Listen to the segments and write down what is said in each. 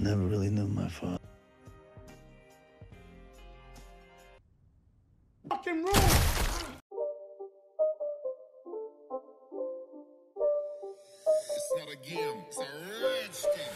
never really knew my father.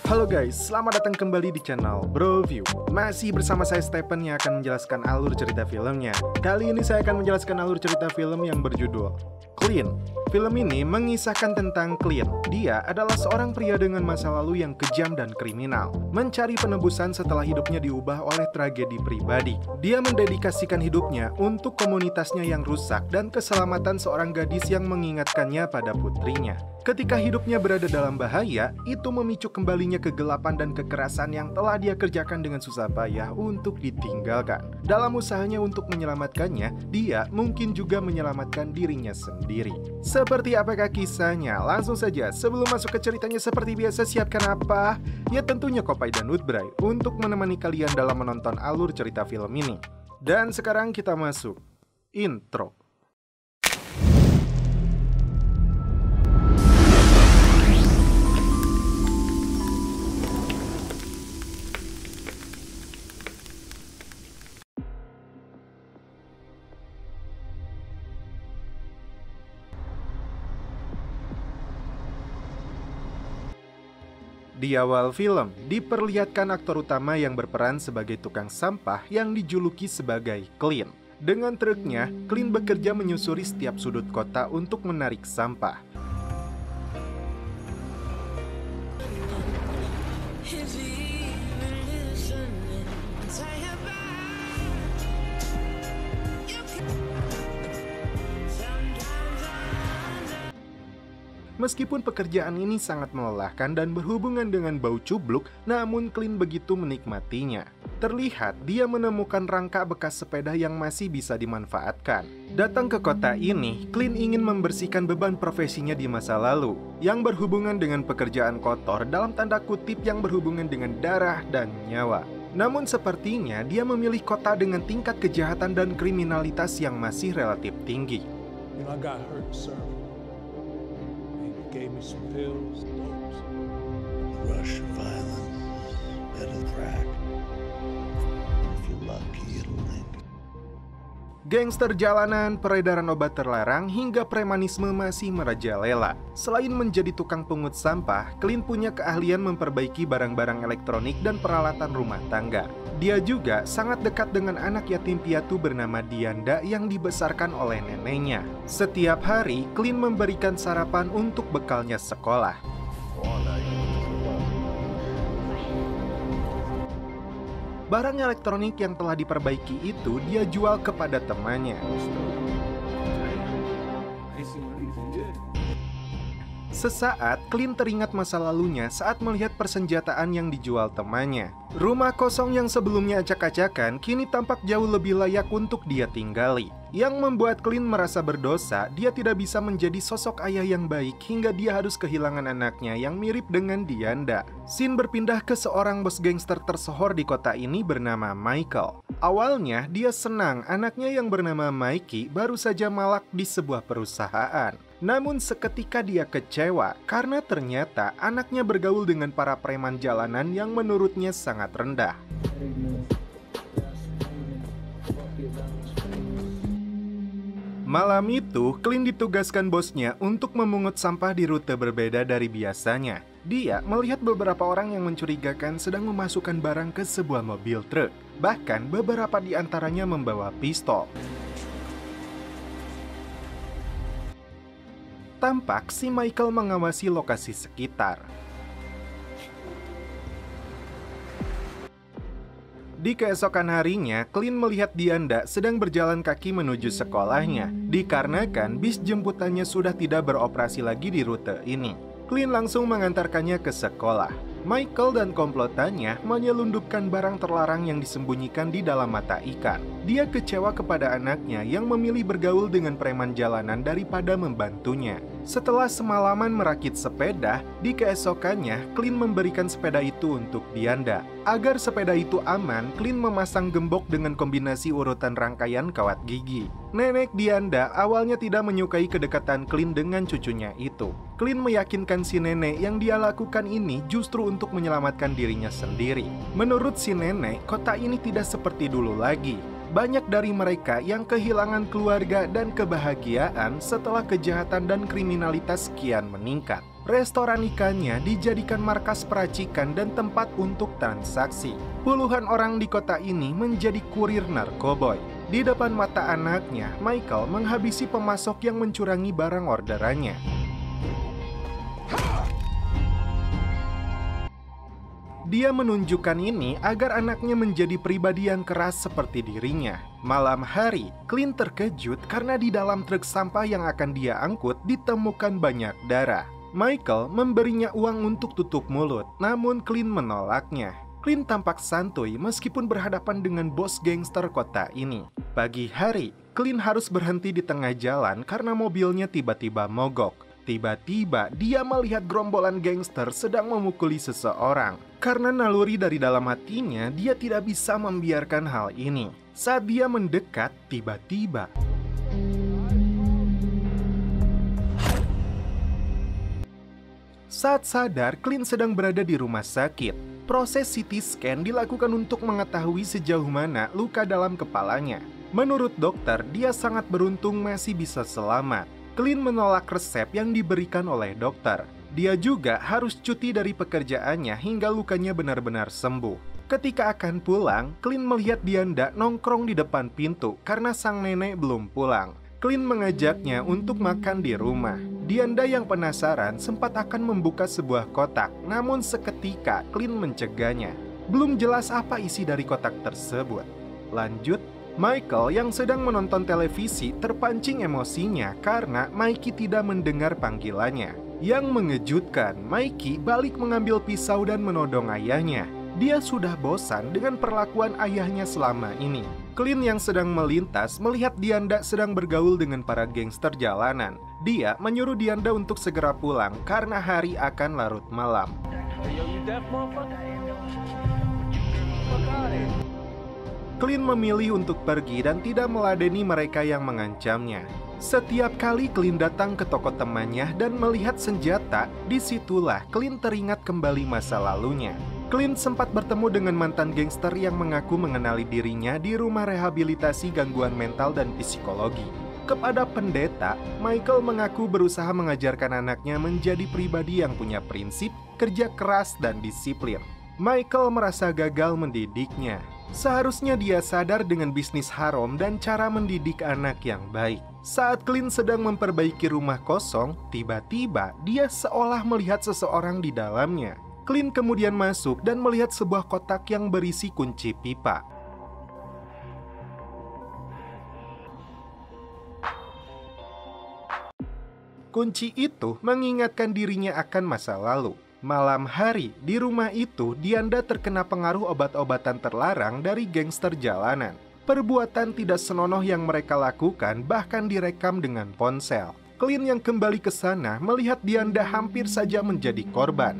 Halo guys, selamat datang kembali di channel Bro View. Masih bersama saya Stephen yang akan menjelaskan alur cerita filmnya. Kali ini saya akan menjelaskan alur cerita film yang berjudul Clint. Film ini mengisahkan tentang Clint. Dia adalah seorang pria dengan masa lalu yang kejam dan kriminal, mencari penebusan setelah hidupnya diubah oleh tragedi pribadi. Dia mendedikasikan hidupnya untuk komunitasnya yang rusak dan keselamatan seorang gadis yang mengingatkannya pada putrinya. Ketika hidupnya berada dalam bahaya, itu memicu kembalinya kegelapan dan kekerasan yang telah dia kerjakan dengan susah payah untuk ditinggalkan. Dalam usahanya untuk menyelamatkannya, dia mungkin juga menyelamatkan dirinya sendiri. Seperti apakah kisahnya? Langsung saja, sebelum masuk ke ceritanya seperti biasa, siapkan apa? Ya tentunya Kopai dan Woodbray untuk menemani kalian dalam menonton alur cerita film ini. Dan sekarang kita masuk intro. Di awal film, diperlihatkan aktor utama yang berperan sebagai tukang sampah yang dijuluki sebagai Clint. Dengan truknya, Clint bekerja menyusuri setiap sudut kota untuk menarik sampah. Meskipun pekerjaan ini sangat melelahkan dan berhubungan dengan bau cubluk, namun Clint begitu menikmatinya. Terlihat dia menemukan rangka bekas sepeda yang masih bisa dimanfaatkan. Datang ke kota ini, Clint ingin membersihkan beban profesinya di masa lalu, yang berhubungan dengan pekerjaan kotor dalam tanda kutip yang berhubungan dengan darah dan nyawa. Namun sepertinya dia memilih kota dengan tingkat kejahatan dan kriminalitas yang masih relatif tinggi. I got hurt, sir. Gave me some pills, dopes. Rush of violence, better crack. If you're lucky, it'll linger. Gangster jalanan, peredaran obat terlarang, hingga premanisme masih merajalela. Selain menjadi tukang pungut sampah, Clint punya keahlian memperbaiki barang-barang elektronik dan peralatan rumah tangga. Dia juga sangat dekat dengan anak yatim piatu bernama Dianda yang dibesarkan oleh neneknya. Setiap hari, Clint memberikan sarapan untuk bekalnya sekolah. Barang elektronik yang telah diperbaiki itu dia jual kepada temannya. Sesaat, Clint teringat masa lalunya saat melihat persenjataan yang dijual temannya. Rumah kosong yang sebelumnya acak-acakan kini tampak jauh lebih layak untuk dia tinggali. Yang membuat Clint merasa berdosa, dia tidak bisa menjadi sosok ayah yang baik hingga dia harus kehilangan anaknya yang mirip dengan Dianda. Scene berpindah ke seorang bos gangster tersohor di kota ini bernama Michael. Awalnya, dia senang anaknya yang bernama Mikey baru saja malak di sebuah perusahaan. Namun seketika dia kecewa karena ternyata anaknya bergaul dengan para preman jalanan yang menurutnya sangat rendah. Malam itu, Clint ditugaskan bosnya untuk memungut sampah di rute berbeda dari biasanya. Dia melihat beberapa orang yang mencurigakan sedang memasukkan barang ke sebuah mobil truk. Bahkan beberapa di antaranya membawa pistol. Tampak si Michael mengawasi lokasi sekitar. Di keesokan harinya, Clint melihat Dianda sedang berjalan kaki menuju sekolahnya, dikarenakan bis jemputannya sudah tidak beroperasi lagi di rute ini. Clint langsung mengantarkannya ke sekolah. Michael dan komplotannya menyelundupkan barang terlarang yang disembunyikan di dalam mata ikan. Dia kecewa kepada anaknya yang memilih bergaul dengan preman jalanan daripada membantunya. Setelah semalaman merakit sepeda, di keesokannya Clint memberikan sepeda itu untuk Dianda. Agar sepeda itu aman, Clint memasang gembok dengan kombinasi urutan rangkaian kawat gigi. Nenek Dianda awalnya tidak menyukai kedekatan Clint dengan cucunya itu. Clint meyakinkan si nenek yang dia lakukan ini justru untuk menyelamatkan dirinya sendiri. Menurut si nenek, kota ini tidak seperti dulu lagi. Banyak dari mereka yang kehilangan keluarga dan kebahagiaan setelah kejahatan dan kriminalitas kian meningkat. Restoran ikannya dijadikan markas peracikan dan tempat untuk transaksi. Puluhan orang di kota ini menjadi kurir narkoboy. Di depan mata anaknya, Michael menghabisi pemasok yang mencurangi barang orderannya. Dia menunjukkan ini agar anaknya menjadi pribadi yang keras seperti dirinya. Malam hari, Clint terkejut karena di dalam truk sampah yang akan dia angkut ditemukan banyak darah. Michael memberinya uang untuk tutup mulut, namun Clint menolaknya. Clint tampak santuy meskipun berhadapan dengan bos gangster kota ini. Pagi hari, Clint harus berhenti di tengah jalan karena mobilnya tiba-tiba mogok. Tiba-tiba dia melihat gerombolan gangster sedang memukuli seseorang. Karena naluri dari dalam hatinya, dia tidak bisa membiarkan hal ini. Saat dia mendekat, tiba-tiba saat sadar, Clint sedang berada di rumah sakit. Proses CT scan dilakukan untuk mengetahui sejauh mana luka dalam kepalanya. Menurut dokter, dia sangat beruntung masih bisa selamat. Clint menolak resep yang diberikan oleh dokter. Dia juga harus cuti dari pekerjaannya hingga lukanya benar-benar sembuh. Ketika akan pulang, Clint melihat Dianda nongkrong di depan pintu karena sang nenek belum pulang. Clint mengajaknya untuk makan di rumah. Dianda yang penasaran sempat akan membuka sebuah kotak, namun seketika Clint mencegahnya. Belum jelas apa isi dari kotak tersebut. Lanjut, Michael yang sedang menonton televisi terpancing emosinya karena Mikey tidak mendengar panggilannya. Yang mengejutkan, Mikey balik mengambil pisau dan menodong ayahnya. Dia sudah bosan dengan perlakuan ayahnya selama ini. Clint yang sedang melintas melihat Dianda sedang bergaul dengan para gangster jalanan. Dia menyuruh Dianda untuk segera pulang karena hari akan larut malam. Clint memilih untuk pergi dan tidak meladeni mereka yang mengancamnya. Setiap kali Clint datang ke toko temannya dan melihat senjata, disitulah Clint teringat kembali masa lalunya. Clint sempat bertemu dengan mantan gangster yang mengaku mengenali dirinya di rumah rehabilitasi gangguan mental dan psikologi. Kepada pendeta, Michael mengaku berusaha mengajarkan anaknya menjadi pribadi yang punya prinsip, kerja keras, dan disiplin. Michael merasa gagal mendidiknya. Seharusnya dia sadar dengan bisnis haram dan cara mendidik anak yang baik. Saat Clint sedang memperbaiki rumah kosong, tiba-tiba dia seolah melihat seseorang di dalamnya. Clint kemudian masuk dan melihat sebuah kotak yang berisi kunci pipa. Kunci itu mengingatkan dirinya akan masa lalu. Malam hari, di rumah itu, Dianda terkena pengaruh obat-obatan terlarang dari gangster jalanan. Perbuatan tidak senonoh yang mereka lakukan bahkan direkam dengan ponsel. Clint yang kembali ke sana melihat Dianda hampir saja menjadi korban.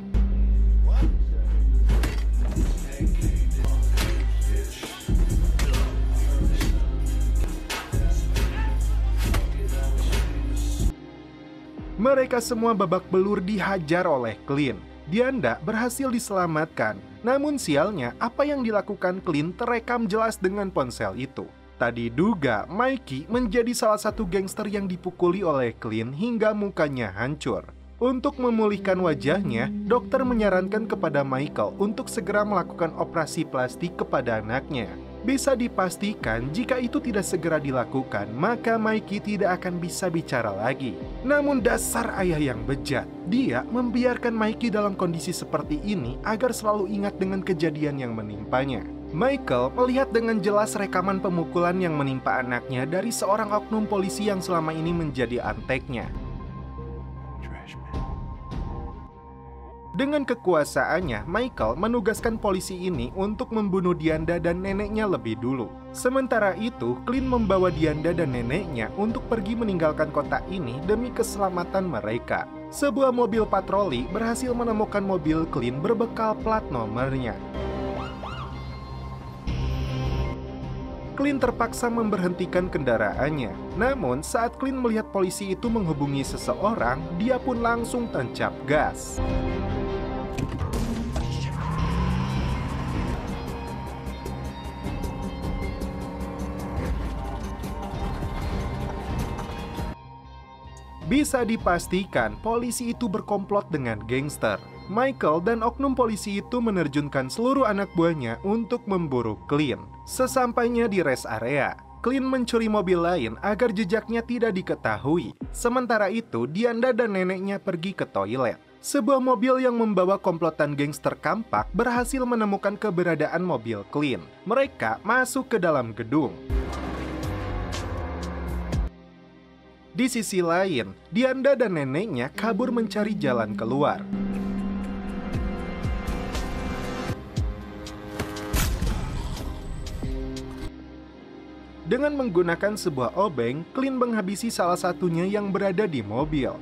Mereka semua babak belur dihajar oleh Clint. Dianda berhasil diselamatkan. Namun sialnya, apa yang dilakukan Clint terekam jelas dengan ponsel itu. Tadi diduga Mikey menjadi salah satu gangster yang dipukuli oleh Clint hingga mukanya hancur. Untuk memulihkan wajahnya, dokter menyarankan kepada Michael untuk segera melakukan operasi plastik kepada anaknya. Bisa dipastikan jika itu tidak segera dilakukan, maka Mikey tidak akan bisa bicara lagi. Namun dasar ayah yang bejat, dia membiarkan Mikey dalam kondisi seperti ini agar selalu ingat dengan kejadian yang menimpanya. Michael melihat dengan jelas rekaman pemukulan yang menimpa anaknya dari seorang oknum polisi yang selama ini menjadi anteknya. Dengan kekuasaannya, Michael menugaskan polisi ini untuk membunuh Dianda dan neneknya lebih dulu. Sementara itu, Clint membawa Dianda dan neneknya untuk pergi meninggalkan kota ini demi keselamatan mereka. Sebuah mobil patroli berhasil menemukan mobil Clint berbekal plat nomornya. Clint terpaksa memberhentikan kendaraannya. Namun, saat Clint melihat polisi itu menghubungi seseorang, dia pun langsung tancap gas. Bisa dipastikan polisi itu berkomplot dengan gangster. Michael dan oknum polisi itu menerjunkan seluruh anak buahnya untuk memburu Clint. Sesampainya di rest area, Clint mencuri mobil lain agar jejaknya tidak diketahui. Sementara itu, Dianda dan neneknya pergi ke toilet. Sebuah mobil yang membawa komplotan gangster kampak berhasil menemukan keberadaan mobil Clint. Mereka masuk ke dalam gedung. Di sisi lain, Dianda dan neneknya kabur mencari jalan keluar. Dengan menggunakan sebuah obeng, Clint menghabisi salah satunya yang berada di mobil.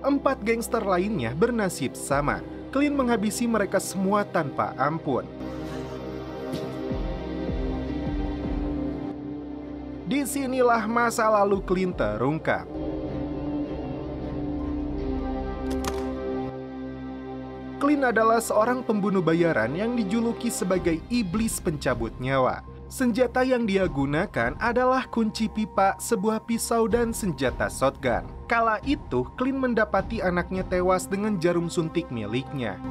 Empat gangster lainnya bernasib sama. Clint menghabisi mereka semua tanpa ampun. Disinilah masa lalu Clint terungkap. Clint adalah seorang pembunuh bayaran yang dijuluki sebagai iblis pencabut nyawa. Senjata yang dia gunakan adalah kunci pipa, sebuah pisau, dan senjata shotgun. Kala itu, Clint mendapati anaknya tewas dengan jarum suntik miliknya.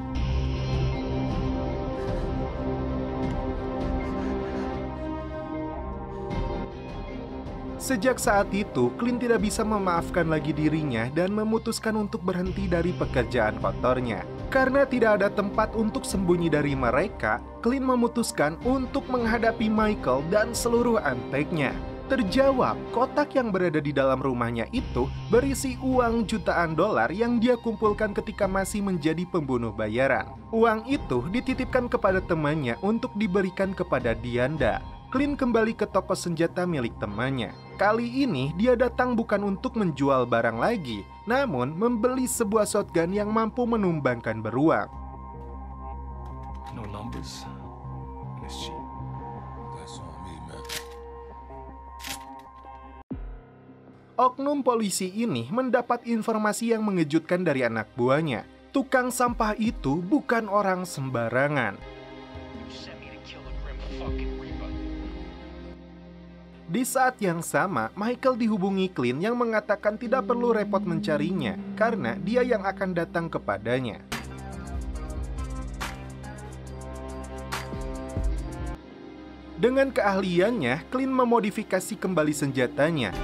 Sejak saat itu, Clint tidak bisa memaafkan lagi dirinya dan memutuskan untuk berhenti dari pekerjaan kotornya. Karena tidak ada tempat untuk sembunyi dari mereka, Clint memutuskan untuk menghadapi Michael dan seluruh anteknya. Terjawab, kotak yang berada di dalam rumahnya itu berisi uang jutaan dolar yang dia kumpulkan ketika masih menjadi pembunuh bayaran. Uang itu dititipkan kepada temannya untuk diberikan kepada Dianda. Clint kembali ke toko senjata milik temannya. Kali ini dia datang bukan untuk menjual barang lagi, namun membeli sebuah shotgun yang mampu menumbangkan beruang. No numbers. And it's cheap. That's on me, man. Oknum polisi ini mendapat informasi yang mengejutkan dari anak buahnya. Tukang sampah itu bukan orang sembarangan. Di saat yang sama, Michael dihubungi Clint yang mengatakan tidak perlu repot mencarinya karena dia yang akan datang kepadanya. Dengan keahliannya, Clint memodifikasi kembali senjatanya.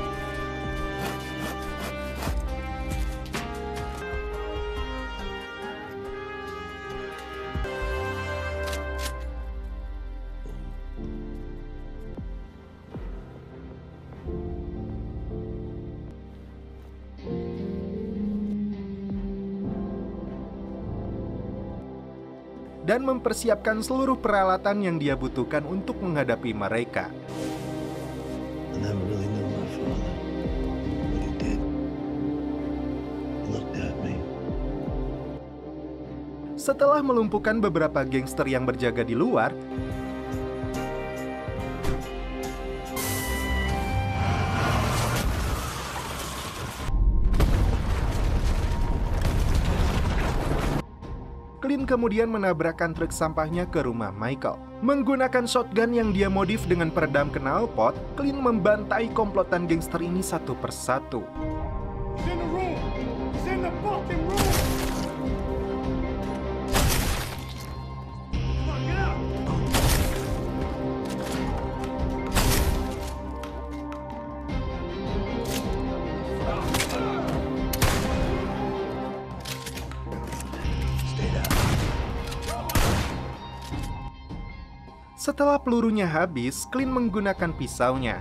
Dan mempersiapkan seluruh peralatan yang dia butuhkan untuk menghadapi mereka. I never really knew my father, but he did. He looked at me. Setelah melumpuhkan beberapa gangster yang berjaga di luar, Clint kemudian menabrakkan truk sampahnya ke rumah Michael. Menggunakan shotgun yang dia modif dengan peredam knalpot, Clint membantai komplotan gangster ini satu persatu. He's in the room. He's in the fucking room. Come on, get out. Setelah pelurunya habis, Clint menggunakan pisaunya.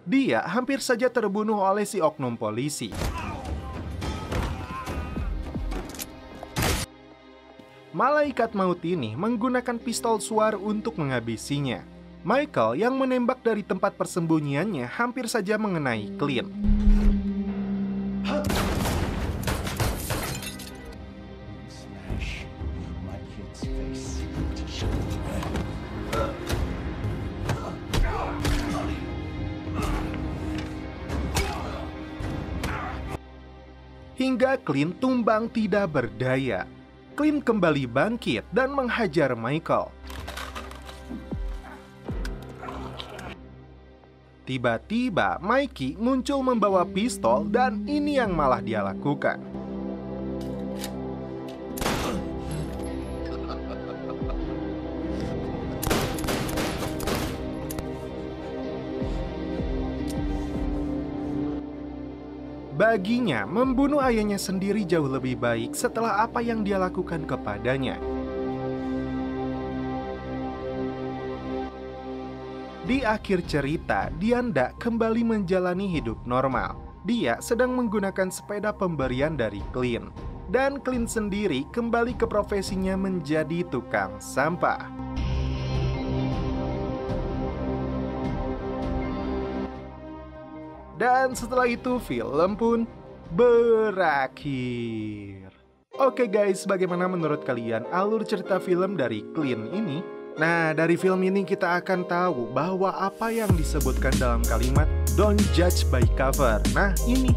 Dia hampir saja terbunuh oleh si oknum polisi. Malaikat maut ini menggunakan pistol suar untuk menghabisinya. Michael yang menembak dari tempat persembunyiannya hampir saja mengenai Clint. Hingga Clint tumbang tidak berdaya. Clint kembali bangkit dan menghajar Michael. Tiba-tiba Mikey muncul membawa pistol dan ini yang malah dia lakukan. Baginya, membunuh ayahnya sendiri jauh lebih baik setelah apa yang dia lakukan kepadanya. Di akhir cerita, Dianda kembali menjalani hidup normal. Dia sedang menggunakan sepeda pemberian dari Clint. Dan Clint sendiri kembali ke profesinya menjadi tukang sampah. Dan setelah itu film pun berakhir. Oke guys, bagaimana menurut kalian alur cerita film dari Clint ini? Nah, dari film ini kita akan tahu bahwa apa yang disebutkan dalam kalimat don't judge by cover. Nah, ini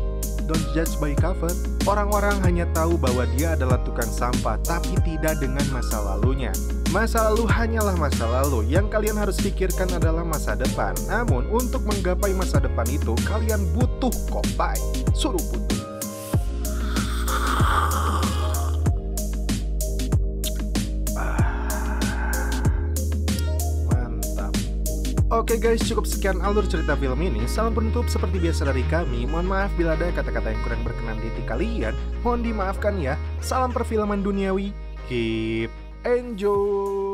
don't judge by cover. Orang-orang hanya tahu bahwa dia adalah tukang sampah, tapi tidak dengan masa lalunya. Masa lalu hanyalah masa lalu. Yang kalian harus pikirkan adalah masa depan. Namun, untuk menggapai masa depan itu, kalian butuh kopai. Suruh butuh. Oke guys, cukup sekian alur cerita film ini. Salam penutup seperti biasa dari kami. Mohon maaf bila ada kata-kata yang kurang berkenan di hati kalian. Mohon dimaafkan ya. Salam perfilman duniawi. Keep enjoy.